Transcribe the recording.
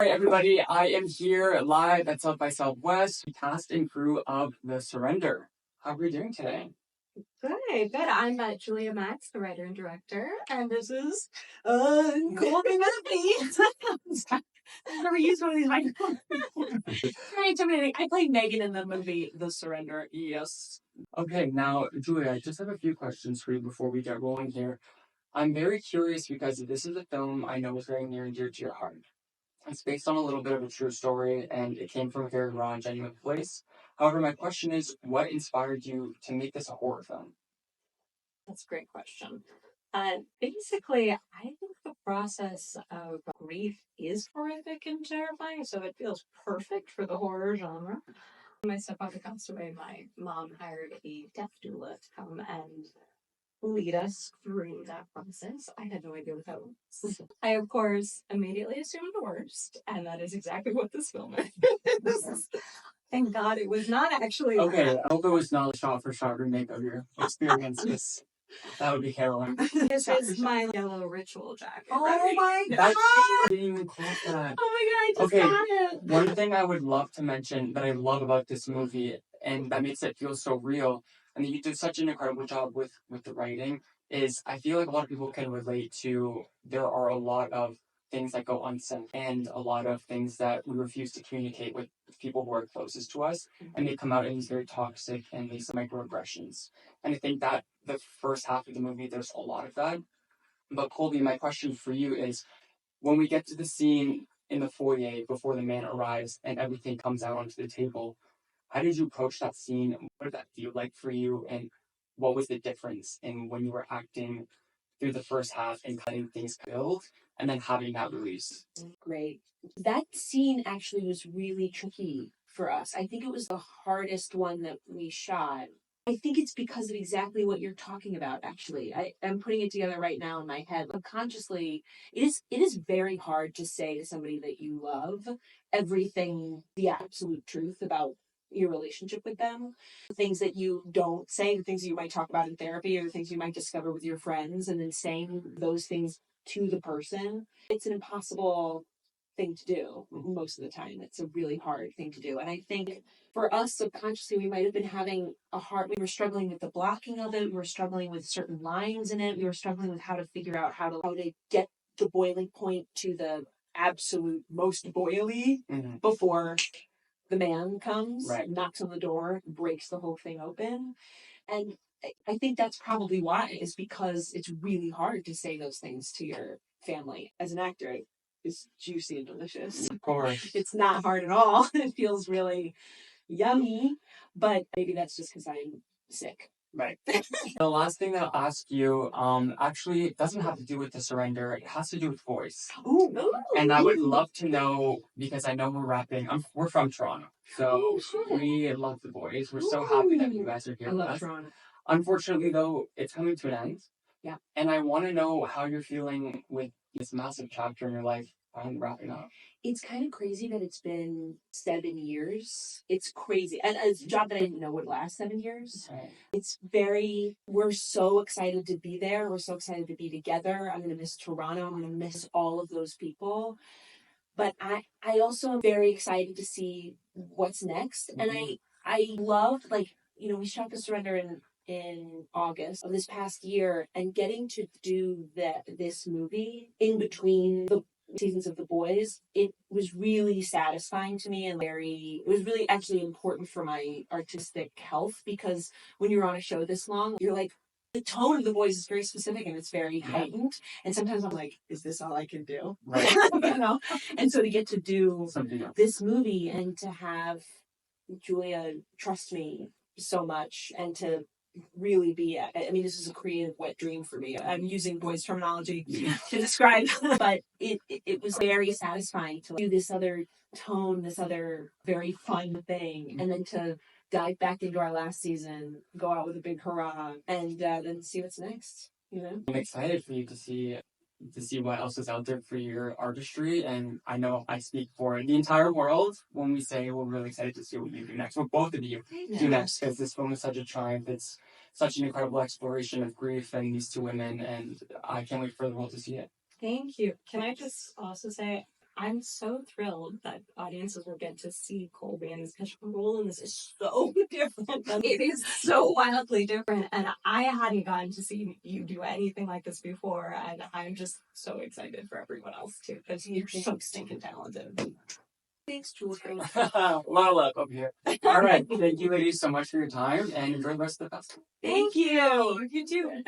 Alright everybody, I am here live at South by Southwest, cast and crew of The Surrender. How are we doing today? Good. I'm Julia Max, the writer and director, and this is Colby Minifie. I've never used one of these microphones. I played Megan in the movie The Surrender. Yes. Okay, now Julia, I just have a few questions for you before we get rolling here. I'm very curious because this is a film I know is very near and dear to your heart. It's based on a little bit of a true story, and it came from a very raw and genuine place. However, my question is, what inspired you to make this a horror film? That's a great question. Basically, I think the process of grief is horrific and terrifying, so it feels perfect for the horror genre. When my stepfather passed away, my mom hired a death doula to come and lead us through that process. I had no idea what that was. I, of course, immediately assumed the worst, and that is exactly what this film is. Thank God it was not actually Okay, that. I hope it was not a shot-for-shot remake of your experience, because that would be harrowing. This is my yellow ritual jacket. Oh my god! I didn't even clock that. Oh my god, I just got it! One thing I would love to mention that I love about this movie, and that makes it feel so real, and you did such an incredible job with the writing, is I feel like a lot of people can relate to, there are a lot of things that go unsaid, and a lot of things that we refuse to communicate with people who are closest to us, and they come out in these very toxic and these microaggressions. And I think that the first half of the movie, there's a lot of that. But Colby, my question for you is, when we get to the scene in the foyer before the man arrives and everything comes out onto the table, how did you approach that scene? What did that feel like for you? And what was the difference in when you were acting through the first half and letting things build and then having that release? Great. That scene actually was really tricky for us. I think it was the hardest one that we shot. I think it's because of exactly what you're talking about, actually. I'm putting it together right now in my head. Subconsciously, it is very hard to say to somebody that you love everything, the absolute truth about your relationship with them. Things that you don't say, the things that you might talk about in therapy, or the things you might discover with your friends, and then saying those things to the person. It's an impossible thing to do most of the time. It's a really hard thing to do. And I think for us, subconsciously, we might have been having we were struggling with the blocking of it. We were struggling with certain lines in it. We were struggling with how to figure out how to get the boiling point to the absolute most boily before the man comes, Right. knocks on the door, breaks the whole thing open. And I think that's probably why, is because it's really hard to say those things to your family. As an actor, it's juicy and delicious. Of course. It's not hard at all. It feels really yummy, but maybe that's just because I'm sick. Right. The last thing that I'll ask you, actually, it doesn't have to do with the surrender. It has to do with voice. Ooh. And I would love to know, because I know we're wrapping. We're from Toronto, so we love the boys. We're so happy that you guys are here I with love us. Toronto. Unfortunately, though, it's coming to an end. Yeah. And I want to know how you're feeling with this massive chapter in your life finally wrapping up. It's kind of crazy that it's been 7 years. It's crazy. And it's a job that I didn't know would last 7 years. Right. We're so excited to be there. We're so excited to be together. I'm going to miss Toronto. I'm going to miss all of those people. But I also am very excited to see what's next. And I loved, we shot The Surrender in August of this past year, and getting to do this movie in between the seasons of The Boys, it was really satisfying to me, and it was really actually important for my artistic health, because when you're on a show this long, you're like, the tone of The Boys is very specific and it's very heightened. And sometimes I'm like, is this all I can do? Right. And so to get to do Something else. this movie and to have Julia trust me so much, and to really be, this is a creative wet dream for me. I'm using boys terminology to describe, but it was very satisfying to do this other tone, this other very fun thing, and then to dive back into our last season, go out with a big hurrah, and then see what's next. I'm excited for you to see what else is out there for your artistry, and I know I speak for the entire world when we say we're really excited to see what you do next, what both of you do next, because this film is such a triumph. It's such an incredible exploration of grief and these two women, and I can't wait for the world to see it. Thank you. Can I just also say, I'm so thrilled that audiences will get to see Colby, and his role in this is so different. It is so wildly different, and I hadn't gotten to see you do anything like this before, and I'm just so excited for everyone else too, because you're so stinking talented. Thanks, Jules. A lot of love up here. All right. Thank you, ladies, so much for your time, and enjoy the rest of the festival. Thank you. You too.